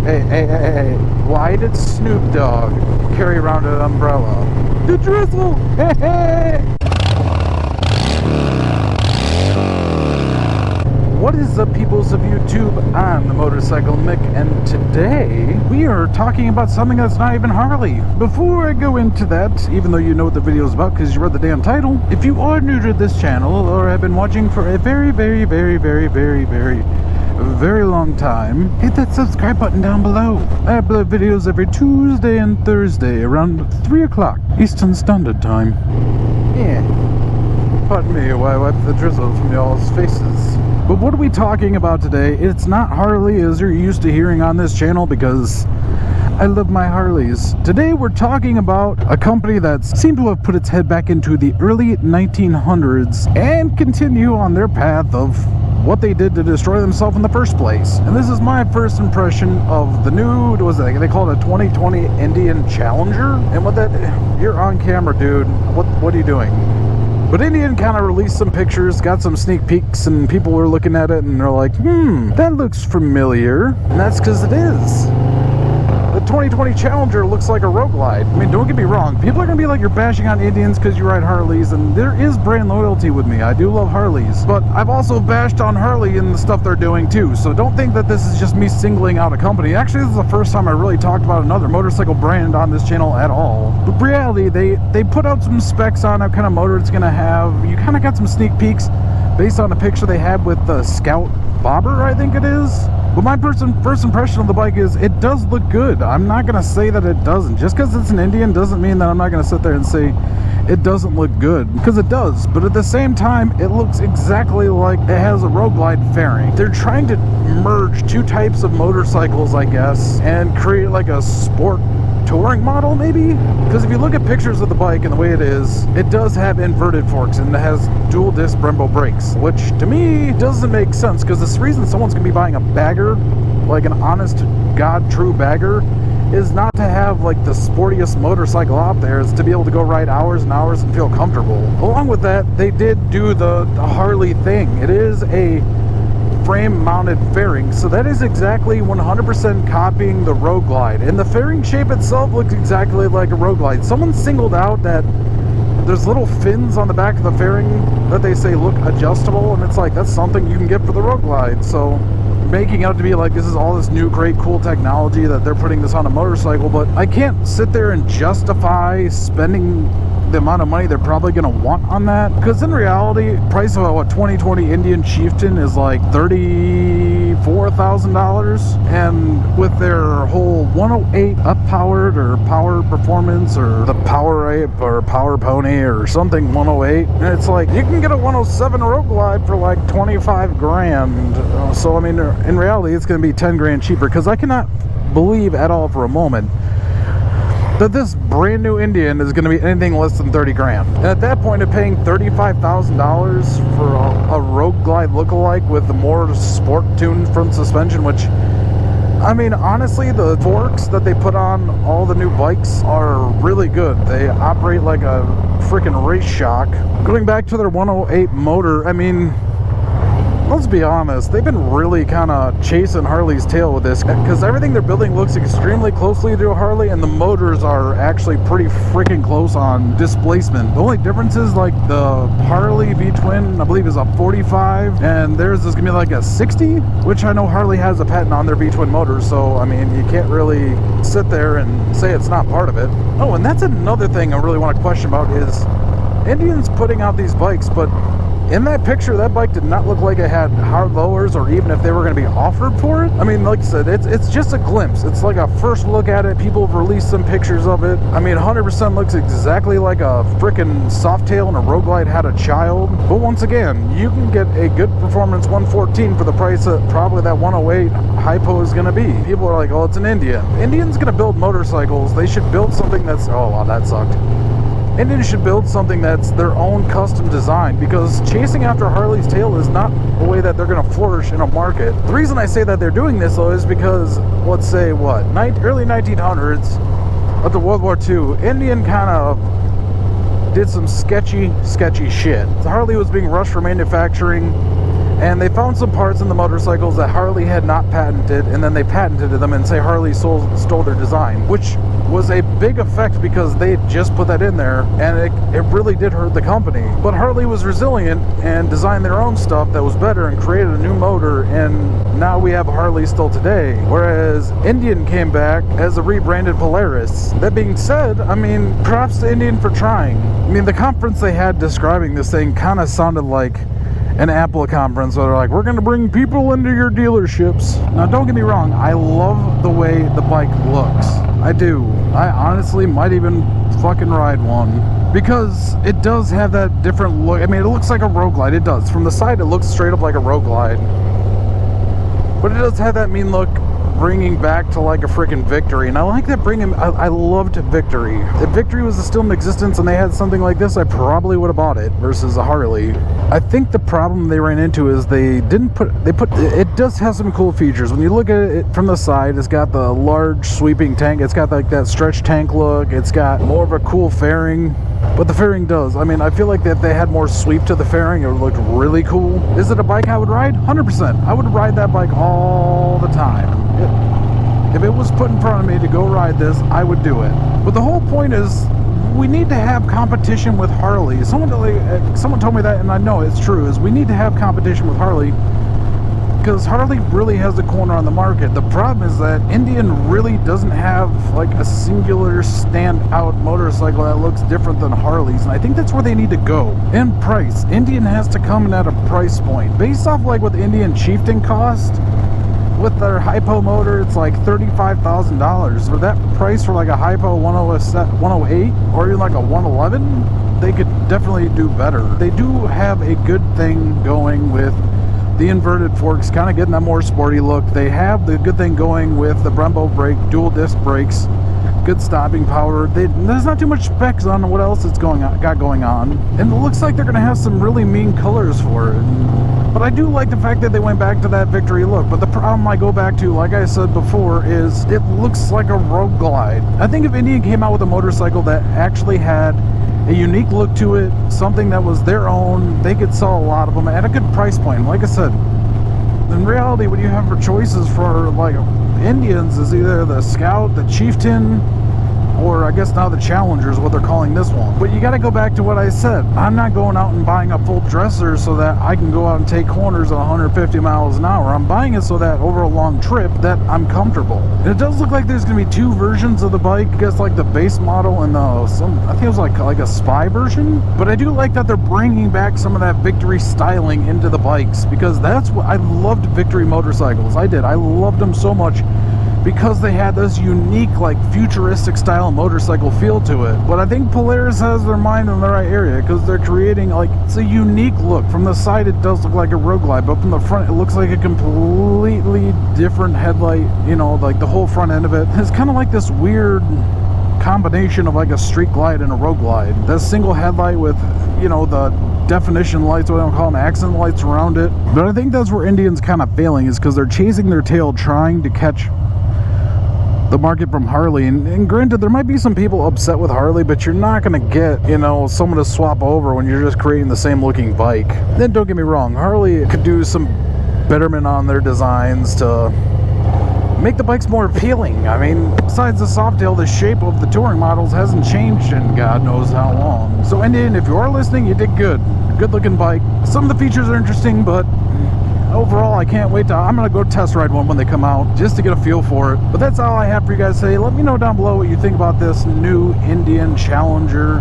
Hey, why did Snoop Dogg carry around an umbrella? The drizzle! Hey! What is up, peoples of YouTube? I'm the Motorcycle Mick, and today we are talking about something that's not even Harley. Before I go into that, even though you know what the video is about because you read the damn title, if you are new to this channel or have been watching for a very long time, hit that subscribe button down below. I upload videos every Tuesday and Thursday around 3 o'clock Eastern Standard Time. Yeah. Pardon me while I wipe the drizzle from y'all's faces. But what are we talking about today? It's not Harley as you're used to hearing on this channel because I love my Harleys. Today we're talking about a company that seemed to have put its head back into the early 1900s and continue on their path of what they did to destroy themselves in the first place. And this is my first impression of the new, they call it a 2020 Indian Challenger. And what that, you're on camera, dude. What are you doing? But Indian kind of released some pictures, got some sneak peeks, and people were looking at it and they're like, that looks familiar. And that's because it is. The 2020 Challenger looks like a roguelite. I mean, don't get me wrong. People are going to be like, you're bashing on Indians because you ride Harleys, and there is brand loyalty with me. I do love Harleys. But I've also bashed on Harley and the stuff they're doing too. So don't think that this is just me singling out a company. Actually, this is the first time I really talked about another motorcycle brand on this channel at all. But in reality, they put out some specs on what kind of motor it's going to have. You kind of got some sneak peeks based on the picture they had with the Scout Bobber, I think it is. But my first impression of the bike is it does look good. I'm not going to say that it doesn't. Just because it's an Indian doesn't mean that I'm not going to sit there and say it doesn't look good. Because it does. But at the same time, it looks exactly like it has a roguelite fairing. They're trying to merge two types of motorcycles, I guess, and create like a sport touring model, maybe? Because if you look at pictures of the bike and the way it is, it does have inverted forks and it has dual disc Brembo brakes, which to me doesn't make sense because the reason someone's gonna be buying a bagger, like an honest god true bagger, is not to have like the sportiest motorcycle out there. It's to be able to go ride hours and hours and feel comfortable. Along with that, they did do the Harley thing. It is a frame mounted fairing, so that is exactly 100% copying the Road Glide, and the fairing shape itself looks exactly like a Road Glide. Someone singled out that there's little fins on the back of the fairing that they say look adjustable, and it's like that's something you can get for the Road Glide. So making out to be like this is all this new great cool technology that they're putting this on a motorcycle, but I can't sit there and justify spending the amount of money they're probably going to want on that, because in reality, price of a 2020 Indian Chieftain is like $34,000, and with their whole 108 up-powered or power performance or the Power Ape or Power Pony or something 108, and it's like you can get a 107 Road Glide for like 25 grand. So I mean, in reality, it's going to be 10 grand cheaper, because I cannot believe at all for a moment that this brand new Indian is going to be anything less than 30 grand. And at that point of paying $35,000 for a Road Glide lookalike with the more sport tuned front suspension, which, I mean, honestly, the forks that they put on all the new bikes are really good. They operate like a freaking race shock. Going back to their 108 motor, I mean, let's be honest, they've been really kind of chasing Harley's tail with this, because everything they're building looks extremely closely to a Harley, and the motors are actually pretty freaking close on displacement. The only difference is like the Harley V-Twin, I believe, is a 45, and theirs is gonna be like a 60, which I know Harley has a patent on their V-Twin motors, so I mean, you can't really sit there and say it's not part of it. Oh, and that's another thing I really want to question about is Indians putting out these bikes, but in that picture, that bike did not look like it had hard lowers, or even if they were going to be offered for it. I mean, like I said, it's just a glimpse. It's like a first look at it. People have released some pictures of it. I mean, 100% looks exactly like a freaking Softail and a Road Glide had a child. But once again, you can get a good performance 114 for the price that probably that 108 Hypo is going to be. People are like, oh, it's an Indian. Indian's going to build motorcycles. They should build something that's, oh, wow, that sucked. Indians should build something that's their own custom design, because chasing after Harley's tail is not a way that they're going to flourish in a market. The reason I say that they're doing this, though, is because, let's say, early 1900s, after World War II, Indian kind of did some sketchy shit. Harley was being rushed for manufacturing, and they found some parts in the motorcycles that Harley had not patented, and then they patented them and say Harley stole their design, which was a big effect because they just put that in there, and it really did hurt the company. But Harley was resilient and designed their own stuff that was better and created a new motor, and now we have Harley still today. Whereas Indian came back as a rebranded Polaris. That being said, I mean, props to Indian for trying. I mean, the conference they had describing this thing kind of sounded like an Apple conference where they're like, we're going to bring people into your dealerships. Now, don't get me wrong, I love the way the bike looks. I do. I honestly might even fucking ride one, because it does have that different look. I mean, it looks like a Road Glide. It does. From the side, it looks straight up like a Road Glide. But it does have that mean look, bringing back to like a freaking Victory. And I like that I loved Victory. If Victory was still in existence and they had something like this, I probably would have bought it versus a Harley. I think the problem they ran into is it does have some cool features. When you look at it from the side, it's got the large sweeping tank. It's got like that stretch tank look. It's got more of a cool fairing. But the fairing does. I mean, I feel like that if they had more sweep to the fairing, it would look really cool. Is it a bike I would ride? 100%. I would ride that bike all the time. If it was put in front of me to go ride this, I would do it. But the whole point is, we need to have competition with Harley. Someone told me that, and I know it's true, is we need to have competition with Harley, because Harley really has the corner on the market. The problem is that Indian really doesn't have like a singular standout motorcycle that looks different than Harley's, and I think that's where they need to go. And price. Indian has to come in at a price point. Based off like what the Indian Chieftain cost, with their Hypo motor, it's like $35,000. For that price for like a Hypo 108 or even like a 111, they could definitely do better. They do have a good thing going with the inverted forks, kind of getting that more sporty look. They have the good thing going with the Brembo brake, dual disc brakes, good stopping power. There's not too much specs on what else it's going on. And it looks like they're going to have some really mean colors for it. But I do like the fact that they went back to that Victory look. But the problem I go back to, like I said before, is it looks like a Road Glide. I think if Indian came out with a motorcycle that actually had a unique look to it, something that was their own, they could sell a lot of them at a good price point. Like I said, in reality, what you have for choices for like Indians is either the Scout, the Chieftain, or I guess now the Challenger is what they're calling this one. But you got to go back to what I said. I'm not going out and buying a full dresser so that I can go out and take corners at 150 miles an hour. I'm buying it so that over a long trip that I'm comfortable. And it does look like there's going to be two versions of the bike. I guess like the base model and I think it was like a Spy version. But I do like that they're bringing back some of that Victory styling into the bikes, because that's what I loved. Victory motorcycles. I did. I loved them so much, because they had this unique, like, futuristic style motorcycle feel to it. But I think Polaris has their mind in the right area, because they're creating, like, it's a unique look. From the side, it does look like a Road Glide, but from the front, it looks like a completely different headlight. You know, like, the whole front end of it. It's kind of like this weird combination of, like, a Street Glide and a Road Glide. That single headlight with, you know, the definition lights, what I don't call them, accent lights around it. But I think that's where Indian's kind of failing, is because they're chasing their tail, trying to catch the market from Harley. And granted, there might be some people upset with Harley, but you're not going to get, you know, someone to swap over when you're just creating the same looking bike. Then don't get me wrong, Harley could do some betterment on their designs to make the bikes more appealing. I mean, besides the Softail, the shape of the touring models hasn't changed in God knows how long. So Indian, if you are listening, you did good. Good looking bike. Some of the features are interesting, but overall, I can't wait I'm going to go test ride one when they come out, just to get a feel for it. But that's all I have for you guys today. Let me know down below what you think about this new Indian Challenger,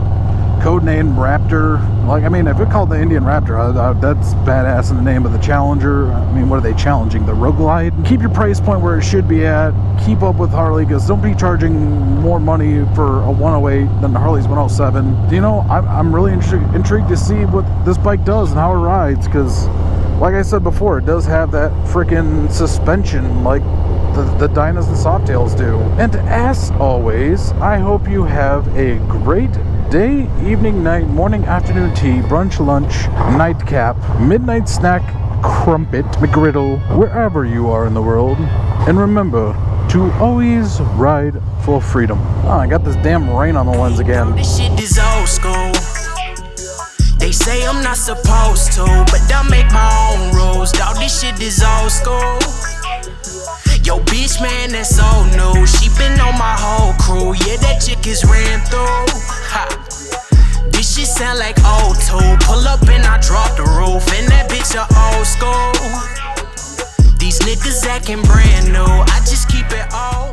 codename Raptor. Like, I mean, if it called the Indian Raptor, that's badass in the name of the Challenger. I mean, what are they challenging? The Road Glide? Keep your price point where it should be at. Keep up with Harley, because don't be charging more money for a 108 than the Harley's 107. You know, I'm really intrigued to see what this bike does and how it rides, because like I said before, it does have that freaking suspension like the Dynas and Softails do. And as always, I hope you have a great day, evening, night, morning, afternoon tea, brunch, lunch, nightcap, midnight snack, crumpet, McGriddle, wherever you are in the world. And remember to always ride for freedom. Oh, I got this damn rain on the lens again. This shit is old school. They say I'm not supposed to, but I make my own rules. Dawg, this shit is old school. Yo, bitch, man, that's old news. She been on my whole crew. Yeah, that chick is ran through. Ha. This shit sound like O2. Pull up and I drop the roof. And that bitch a old school. These niggas acting brand new. I just keep it old.